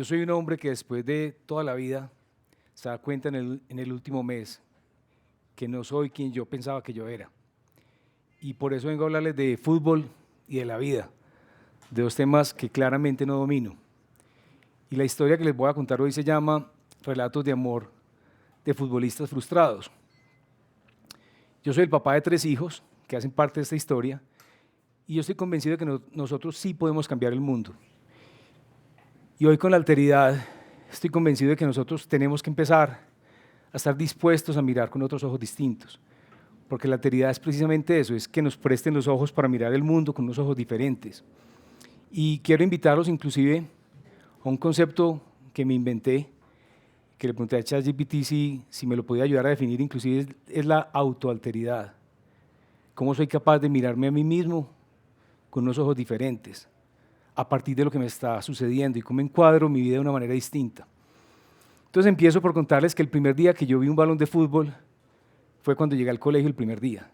Yo soy un hombre que después de toda la vida se da cuenta en el último mes que no soy quien yo pensaba que yo era. Y por eso vengo a hablarles de fútbol y de la vida, de dos temas que claramente no domino. Y la historia que les voy a contar hoy se llama Relatos de amor de futbolistas frustrados. Yo soy el papá de 3 hijos que hacen parte de esta historia y yo estoy convencido de que nosotros sí podemos cambiar el mundo. Y hoy con la alteridad estoy convencido de que nosotros tenemos que empezar a estar dispuestos a mirar con otros ojos distintos. Porque la alteridad es precisamente eso, es que nos presten los ojos para mirar el mundo con unos ojos diferentes. Y quiero invitarlos inclusive a un concepto que me inventé, que le pregunté a ChatGPT si me lo podía ayudar a definir, inclusive es la autoalteridad. Cómo soy capaz de mirarme a mí mismo con unos ojos diferentes, a partir de lo que me está sucediendo y cómo encuadro mi vida de una manera distinta. Entonces empiezo por contarles que el primer día que yo vi un balón de fútbol fue cuando llegué al colegio el primer día,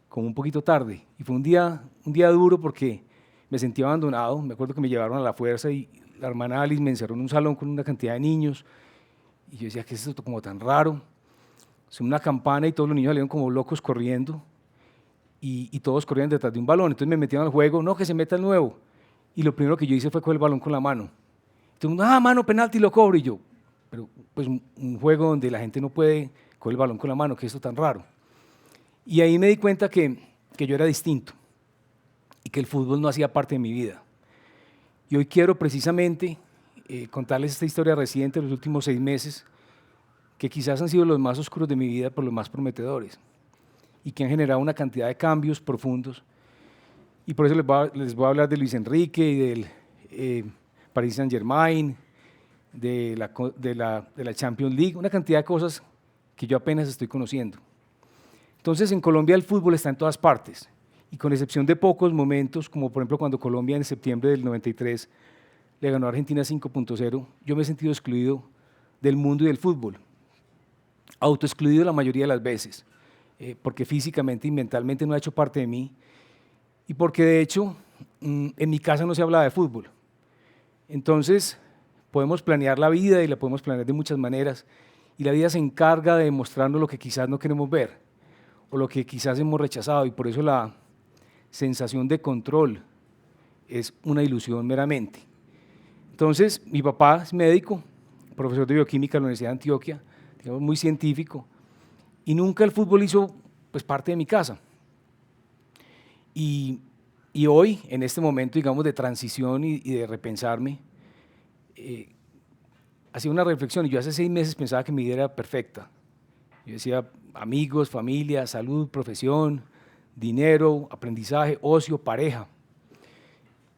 como un poquito tarde. Y fue un día duro porque me sentí abandonado. Me acuerdo que me llevaron a la fuerza y la hermana Alice me encerró en un salón con una cantidad de niños. Y yo decía, ¿qué es esto como tan raro? Sonó una campana y todos los niños salieron como locos corriendo. Y todos corrían detrás de un balón. Entonces me metieron al juego, no, que se meta el nuevo. Y lo primero que yo hice fue coger el balón con la mano. Entonces, mano, penalti, lo cobro. Y yo, pero pues un juego donde la gente no puede coger el balón con la mano, ¿qué es esto tan raro? Y ahí me di cuenta que yo era distinto y que el fútbol no hacía parte de mi vida. Y hoy quiero precisamente contarles esta historia reciente de los últimos 6 meses, que quizás han sido los más oscuros de mi vida, pero los más prometedores, y que han generado una cantidad de cambios profundos. Y por eso les voy a hablar de Luis Enrique y del Paris Saint-Germain, de la Champions League, una cantidad de cosas que yo apenas estoy conociendo. Entonces, en Colombia el fútbol está en todas partes, y con excepción de pocos momentos, como por ejemplo cuando Colombia en septiembre del 93 le ganó a Argentina 5-0, yo me he sentido excluido del mundo y del fútbol, autoexcluido la mayoría de las veces, porque físicamente y mentalmente no ha hecho parte de mí, y porque de hecho en mi casa no se hablaba de fútbol. Entonces, podemos planear la vida y la podemos planear de muchas maneras, y la vida se encarga de mostrarnos lo que quizás no queremos ver, o lo que quizás hemos rechazado, y por eso la sensación de control es una ilusión meramente. Entonces, mi papá es médico, profesor de bioquímica en la Universidad de Antioquia, digamos, muy científico, y nunca el fútbol hizo pues, parte de mi casa. Y hoy, en este momento, digamos, de transición y de repensarme, hacía una reflexión, y yo hace 6 meses pensaba que mi vida era perfecta. Yo decía, amigos, familia, salud, profesión, dinero, aprendizaje, ocio, pareja.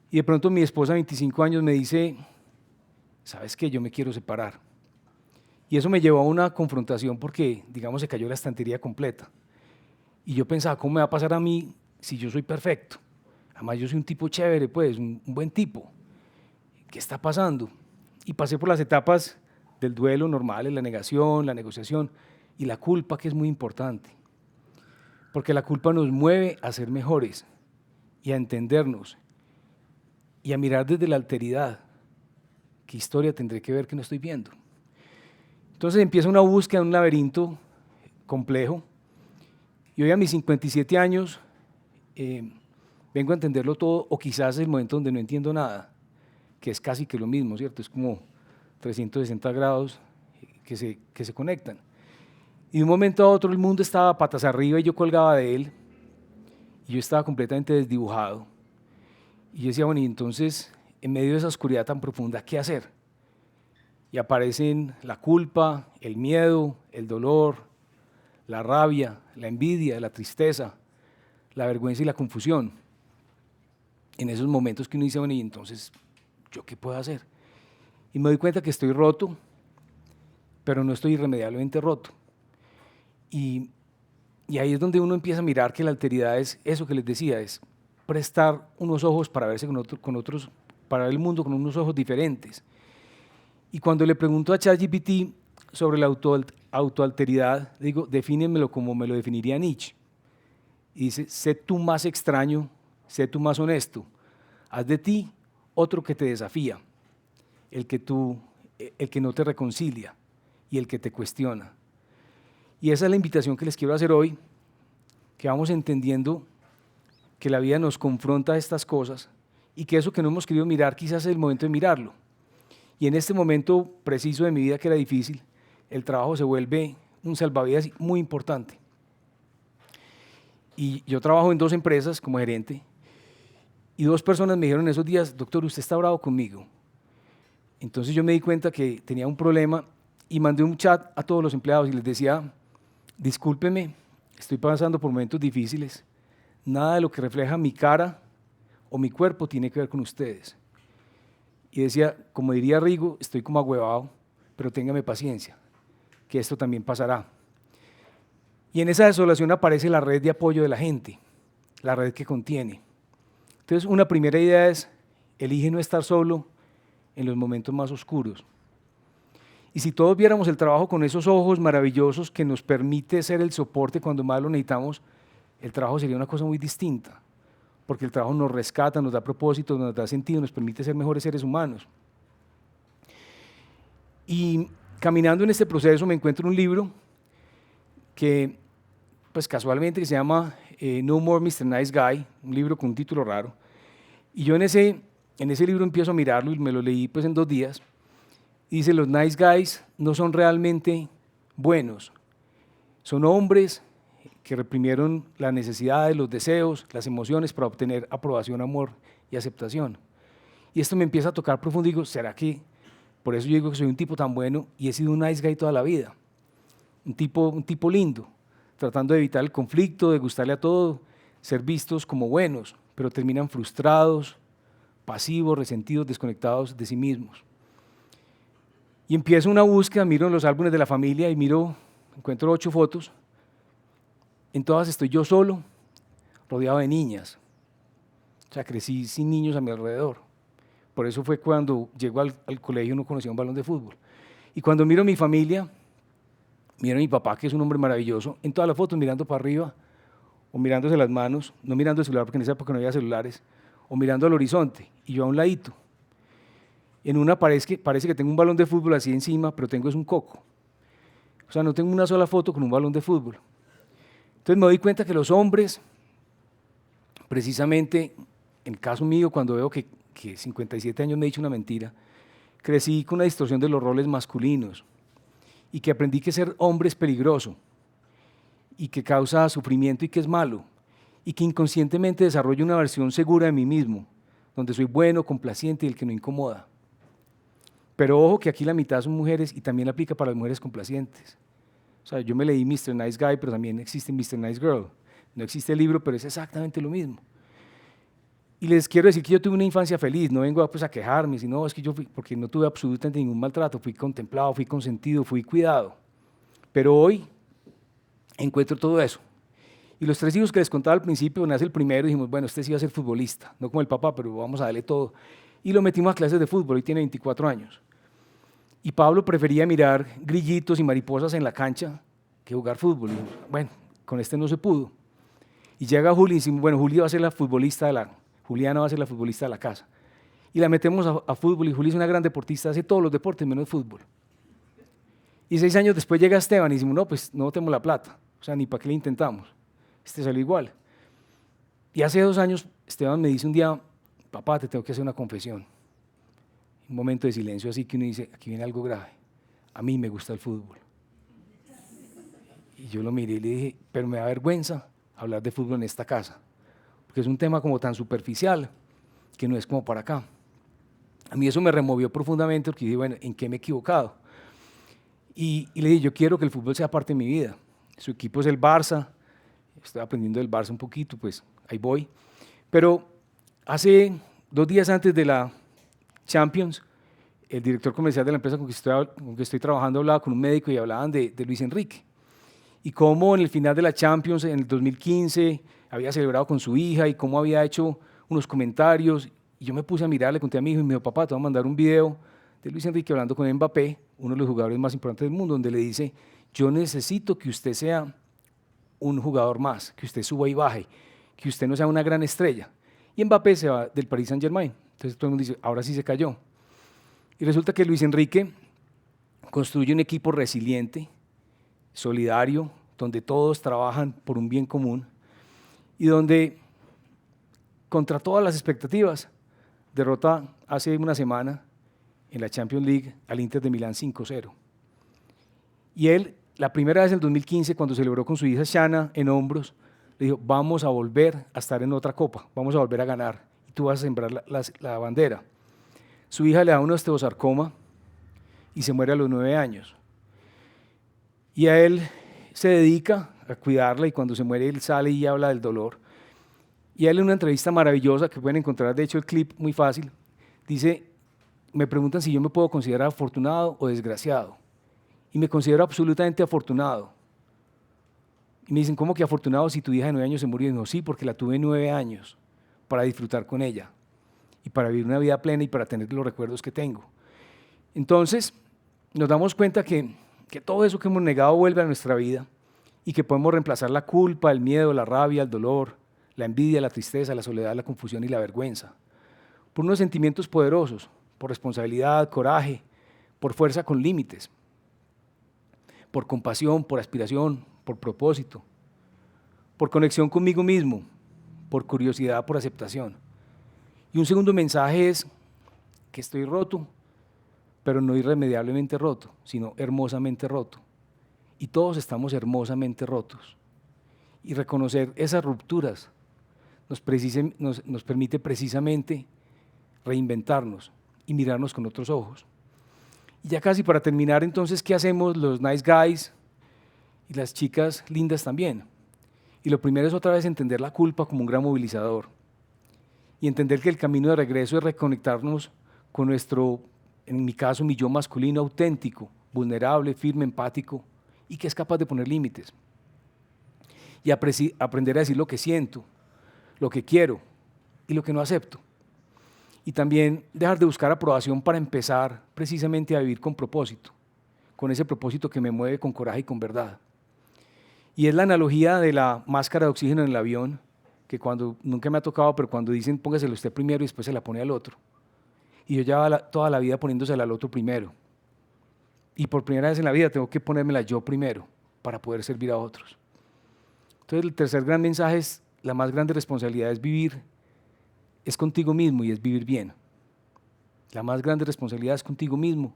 Y de pronto mi esposa de 25 años me dice, ¿sabes qué? Yo me quiero separar. Y eso me llevó a una confrontación porque, digamos, se cayó la estantería completa. Y yo pensaba, ¿cómo me va a pasar a mí si yo soy perfecto? Además, yo soy un tipo chévere, pues, un buen tipo. ¿Qué está pasando? Y pasé por las etapas del duelo normales, la negación, la negociación y la culpa, que es muy importante. Porque la culpa nos mueve a ser mejores y a entendernos y a mirar desde la alteridad. ¿Qué historia tendré que ver que no estoy viendo? Entonces empieza una búsqueda, un laberinto complejo. Y hoy a mis 57 años vengo a entenderlo todo, o quizás es el momento donde no entiendo nada, que es casi que lo mismo, ¿cierto? Es como 360 grados que se conectan. Y de un momento a otro el mundo estaba patas arriba y yo colgaba de él, y yo estaba completamente desdibujado. Y yo decía, bueno, y entonces, en medio de esa oscuridad tan profunda, ¿qué hacer? Y aparecen la culpa, el miedo, el dolor, la rabia, la envidia, la tristeza, la vergüenza y la confusión. En esos momentos que uno dice, bueno, y entonces, ¿yo qué puedo hacer? Y me doy cuenta que estoy roto, pero no estoy irremediablemente roto. Y ahí es donde uno empieza a mirar que la alteridad es eso que les decía, es prestar unos ojos para verse con otros, para ver el mundo con unos ojos diferentes. Y cuando le pregunto a ChatGPT sobre la autoalteridad, le digo, defínemelo como me lo definiría Nietzsche. Y dice, sé tú más extraño, sé tú más honesto, haz de ti otro que te desafía. el que no te reconcilia y el que te cuestiona. Y esa es la invitación que les quiero hacer hoy, que vamos entendiendo que la vida nos confronta a estas cosas y que eso que no hemos querido mirar quizás es el momento de mirarlo. Y en este momento preciso de mi vida que era difícil, el trabajo se vuelve un salvavidas muy importante. Y yo trabajo en 2 empresas como gerente y 2 personas me dijeron en esos días, doctor, usted está bravo conmigo. Entonces yo me di cuenta que tenía un problema y mandé un chat a todos los empleados y les decía, discúlpeme, estoy pasando por momentos difíciles, nada de lo que refleja mi cara o mi cuerpo tiene que ver con ustedes. Y decía, como diría Rigo, estoy como agüevado, pero téngame paciencia, que esto también pasará. Y en esa desolación aparece la red de apoyo de la gente, la red que contiene. Entonces, una primera idea es, elige no estar solo en los momentos más oscuros. Y si todos viéramos el trabajo con esos ojos maravillosos que nos permite ser el soporte cuando más lo necesitamos, el trabajo sería una cosa muy distinta, porque el trabajo nos rescata, nos da propósito, nos da sentido, nos permite ser mejores seres humanos. Y caminando en este proceso me encuentro un libro que, pues casualmente, que se llama No More Mr. Nice Guy, un libro con un título raro. Y yo en ese libro empiezo a mirarlo y me lo leí pues en 2 días. Y dice, los nice guys no son realmente buenos, son hombres que reprimieron las necesidades, los deseos, las emociones para obtener aprobación, amor y aceptación. Y esto me empieza a tocar profundo y digo, ¿será que por eso yo digo que soy un tipo tan bueno y he sido un nice guy toda la vida? Un tipo lindo, tratando de evitar el conflicto, de gustarle a todo, ser vistos como buenos, pero terminan frustrados, pasivos, resentidos, desconectados de sí mismos. Y empiezo una búsqueda, miro en los álbumes de la familia y encuentro 8 fotos. En todas estoy yo solo, rodeado de niñas. O sea, crecí sin niños a mi alrededor. Por eso fue cuando llego al colegio no conocía un balón de fútbol. Y cuando miro a mi familia, miro a mi papá, que es un hombre maravilloso, en todas las fotos mirando para arriba, o mirándose las manos, no mirando el celular porque en esa época no había celulares, o mirando al horizonte, y yo a un ladito. En una parece que tengo un balón de fútbol así encima, pero tengo es un coco. O sea, no tengo una sola foto con un balón de fútbol. Entonces me doy cuenta que los hombres, precisamente, en el caso mío, cuando veo que 57 años me he dicho una mentira, crecí con una distorsión de los roles masculinos y que aprendí que ser hombre es peligroso y que causa sufrimiento y que es malo y que inconscientemente desarrollo una versión segura de mí mismo, donde soy bueno, complaciente y el que no incomoda. Pero ojo que aquí la mitad son mujeres y también aplica para las mujeres complacientes. O sea, yo me leí Mr. Nice Guy, pero también existe Mr. Nice Girl. No existe el libro, pero es exactamente lo mismo. Y les quiero decir que yo tuve una infancia feliz, no vengo pues, a quejarme, sino es que yo porque no tuve absolutamente ningún maltrato, fui contemplado, fui consentido, fui cuidado. Pero hoy encuentro todo eso. Y los 3 hijos que les contaba al principio, nace el primero y dijimos, bueno, este sí va a ser futbolista, no como el papá, pero vamos a darle todo. Y lo metimos a clases de fútbol, hoy tiene 24 años. Y Pablo prefería mirar grillitos y mariposas en la cancha que jugar fútbol. Y bueno, con este no se pudo. Y llega Juli y decimos, bueno, Juliana va a ser la futbolista de la casa. Y la metemos a fútbol y Juli es una gran deportista, hace todos los deportes menos fútbol. Y 6 años después llega Esteban y decimos, no, pues no tenemos la plata, o sea, ni para qué le intentamos. Este salió igual. Y hace 2 años Esteban me dice un día, papá, te tengo que hacer una confesión. Un momento de silencio así que uno dice, aquí viene algo grave. A mí me gusta el fútbol. Y yo lo miré y le dije, pero me da vergüenza hablar de fútbol en esta casa, porque es un tema como tan superficial que no es como para acá. A mí eso me removió profundamente porque dije, bueno, ¿en qué me he equivocado? Y le dije, yo quiero que el fútbol sea parte de mi vida. Su equipo es el Barça, estoy aprendiendo del Barça un poquito, pues ahí voy. Pero hace 2 días antes de la Champions, el director comercial de la empresa con que estoy trabajando hablaba con un médico y hablaban de Luis Enrique. Y cómo en el final de la Champions, en el 2015, había celebrado con su hija y cómo había hecho unos comentarios. Y yo me puse a mirar, le conté a mi hijo y me dijo, papá, te voy a mandar un video de Luis Enrique hablando con Mbappé, uno de los jugadores más importantes del mundo, donde le dice, yo necesito que usted sea un jugador más, que usted suba y baje, que usted no sea una gran estrella. Y Mbappé se va del Paris Saint-Germain. Entonces todo el mundo dice, ahora sí se cayó. Y resulta que Luis Enrique construye un equipo resiliente, solidario, donde todos trabajan por un bien común y donde, contra todas las expectativas, derrota hace una semana en la Champions League al Inter de Milán 5-0. Y él, la primera vez en el 2015, cuando celebró con su hija Shana en hombros, le dijo, vamos a volver a estar en otra copa, vamos a volver a ganar, y tú vas a sembrar la bandera. Su hija le da un osteosarcoma y se muere a los 9 años. Y a él se dedica a cuidarla y cuando se muere él sale y habla del dolor. Y a él en una entrevista maravillosa, que pueden encontrar de hecho el clip muy fácil, dice, me preguntan si yo me puedo considerar afortunado o desgraciado. Y me considero absolutamente afortunado. Y me dicen, ¿cómo que afortunado si tu hija de 9 años se murió? Y digo, sí, porque la tuve 9 años para disfrutar con ella y para vivir una vida plena y para tener los recuerdos que tengo. Entonces, nos damos cuenta que todo eso que hemos negado vuelve a nuestra vida y que podemos reemplazar la culpa, el miedo, la rabia, el dolor, la envidia, la tristeza, la soledad, la confusión y la vergüenza por unos sentimientos poderosos, por responsabilidad, coraje, por fuerza con límites, por compasión, por aspiración, por propósito, por conexión conmigo mismo, por curiosidad, por aceptación. Y un segundo mensaje es que estoy roto, pero no irremediablemente roto, sino hermosamente roto. Y todos estamos hermosamente rotos. Y reconocer esas rupturas nos permite precisamente reinventarnos y mirarnos con otros ojos. Y ya casi para terminar, entonces, ¿qué hacemos los nice guys y las chicas lindas también? Y lo primero es otra vez entender la culpa como un gran movilizador y entender que el camino de regreso es reconectarnos con nuestro, en mi caso, mi yo masculino auténtico, vulnerable, firme, empático y que es capaz de poner límites. Y aprender a decir lo que siento, lo que quiero y lo que no acepto. Y también dejar de buscar aprobación para empezar precisamente a vivir con propósito, con ese propósito que me mueve con coraje y con verdad. Y es la analogía de la máscara de oxígeno en el avión, que nunca me ha tocado, pero cuando dicen póngaselo usted primero y después se la pone al otro. Y yo llevaba toda la vida poniéndosela al otro primero. Y por primera vez en la vida tengo que ponérmela yo primero para poder servir a otros. Entonces el tercer gran mensaje es, la más grande responsabilidad es vivir, es contigo mismo y es vivir bien. La más grande responsabilidad es contigo mismo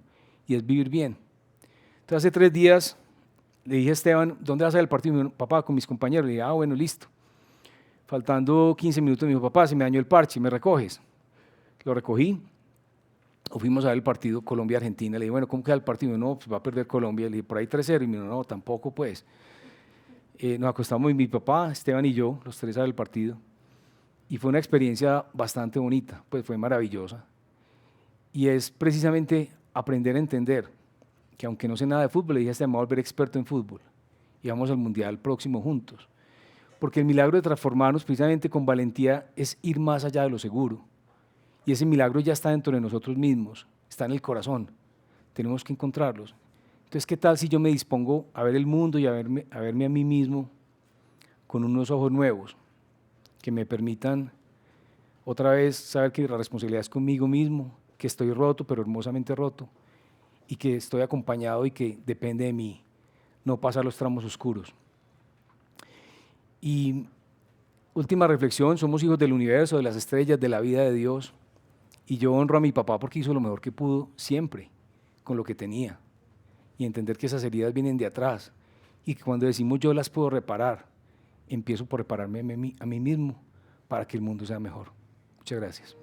y es vivir bien. Entonces hace 3 días le dije a Esteban, ¿dónde vas a ir al partido? Me dijo, papá, con mis compañeros. Le dije, bueno, listo. Faltando 15 minutos me dijo, papá, se me dañó el parche, ¿me recoges? Lo recogí. O fuimos a ver el partido Colombia-Argentina. Le dije, bueno, ¿cómo queda el partido? No, pues va a perder Colombia. Le dije, por ahí 3-0. Y me dijo, no, tampoco pues. Nos acostamos mi papá, Esteban y yo, los 3 a ver el partido. Y fue una experiencia bastante bonita, pues fue maravillosa. Y es precisamente aprender a entender que aunque no sé nada de fútbol, le dije a Esteban, me voy a volver experto en fútbol. Y vamos al Mundial próximo juntos. Porque el milagro de transformarnos precisamente con valentía es ir más allá de lo seguro. Y ese milagro ya está dentro de nosotros mismos, está en el corazón. Tenemos que encontrarlos. Entonces, ¿qué tal si yo me dispongo a ver el mundo y a verme a mí mismo con unos ojos nuevos que me permitan otra vez saber que la responsabilidad es conmigo mismo, que estoy roto, pero hermosamente roto, y que estoy acompañado y que depende de mí no pasar los tramos oscuros? Y última reflexión, somos hijos del universo, de las estrellas, de la vida de Dios, y yo honro a mi papá porque hizo lo mejor que pudo siempre, con lo que tenía, y entender que esas heridas vienen de atrás, y que cuando decimos yo las puedo reparar, empiezo por repararme a mí mismo para que el mundo sea mejor. Muchas gracias.